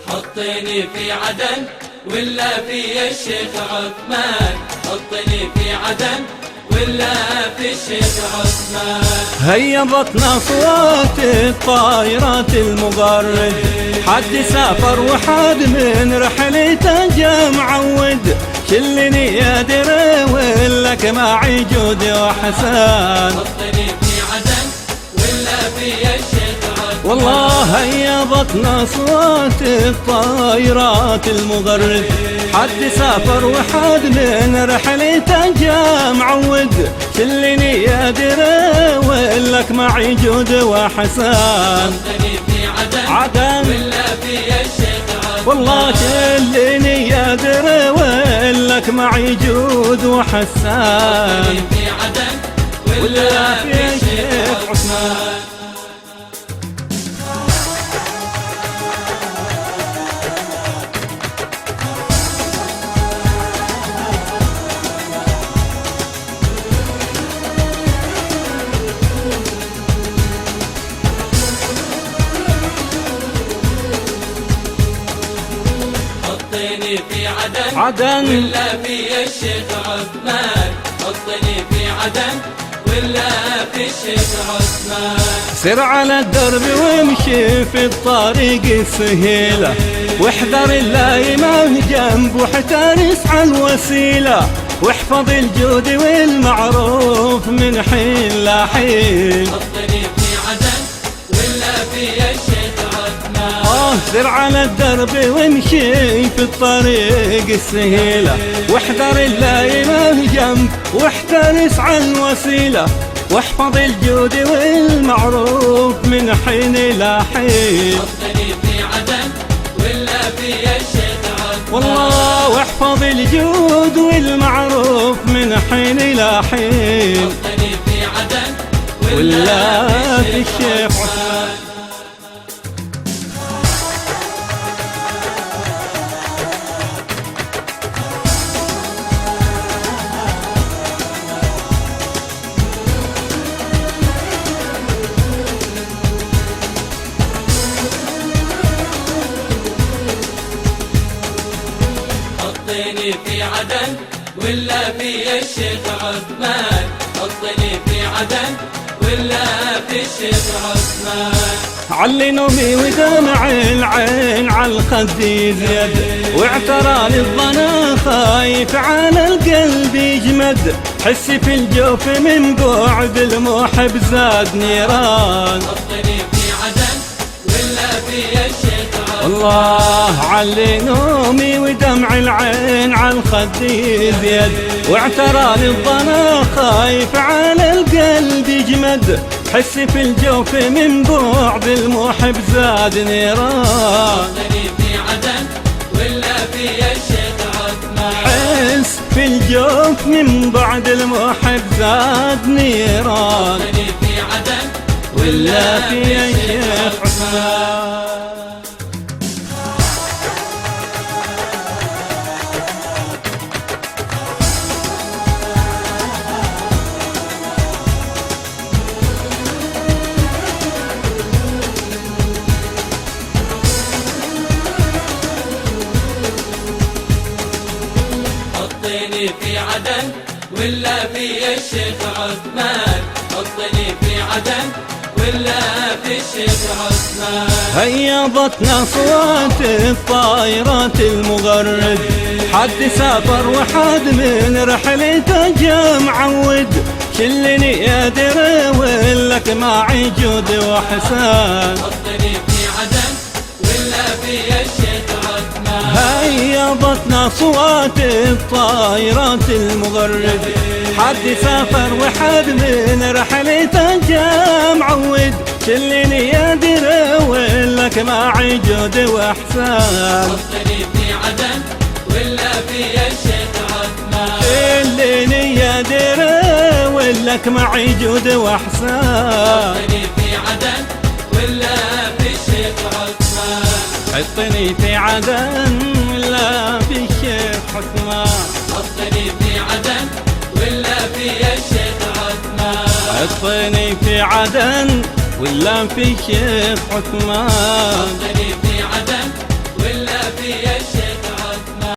حطني في عدن ولا في الشيخ عثمان، حطني في عدن ولا في الشيخ عثمان. هيبتنا صوت الطائرات المغرد، حد سافر وحد من رحلته جا معود، شلني يا دري ولك معي جود وحسان. حطني في عدن ولا في الشيخ عثمان، والله هيبتنا صوت الطائرات المغرد، حد سافر وحد من رحلته جا معود، شلني يا دري ولك معي جود وحسان. حطني في عدن ولا في الشيخ عثمان، والله شلني يا دري ولك معي جود وحسان. حطني في عدن ولا في الشيخ عثمان. حطني في عدن ولا في الشيخ عثمان، حطني في عدن ولا في الشيخ عثمان. سر على الدرب وامشي في الطريق السهيلة، واحذر اللايمة جنب واحترس على الوسيلة، واحفظ الجود والمعروف من حين لحين. حطني في عدن ولا في الشيخ عثمان، سر على الدرب وامشي في الطريق السهيلة، واحذر اللايمة جنب واحترس على الوسيلة، واحفظ الجود والمعروف من حين إلى حين. حطني في عدن ولا في الشيخ عثمان، والله واحفظ الجود والمعروف من حين إلى حين. حطني في عدن ولا في الشيخ عثمان. حطني في عدن ولا في الشيخ عثمان، حطني في عدن ولا في الشيخ عثمان. علي نومي ودمع العين على الخد يزيد، واعترى للظنا خايف على القلب يجمد، حسي في الجوف من بعد المحب زاد نيران. حطني في عدن ولا في الشيخ عثمان، الله علي نومي ودمع العين على الخد يزيد، واعترى للظنا خايف على القلب يجمد، حسي في الجوف من بعد المحب زاد نيران. حطني في عدن ولا في الشيخ عثمان، حس في الجوف من بعد المحب زاد نيران. حطني في عدن ولا في الشيخ عثمان. حطني في عدن ولا في الشيخ عثمان، حطني في عدن ولا في الشيخ عثمان. هيبتنا صوت الطائرات المغرد، حد سافر وحد من رحلته جا معود، شلني يا دري ولك معي جود وحسان. حطني في عدن ولا في الشيخ عثمان، هيبتنا صوت الطائرات المغرد، حد سافر وحد من رحلته جا معود، شلني يا دري ولك معي جود وحسان. حطني في عدن ولا في الشيخ عثمان، شلني يا دري ولك معي جود وحسان. حطني في عدن ولا في الشيخ عثمان، حطني في عدن ولا في الشيخ عثمان، حطني في عدن ولا في الشيخ عثمان. حطني في عدن ولا في الشيخ عثمان. حطني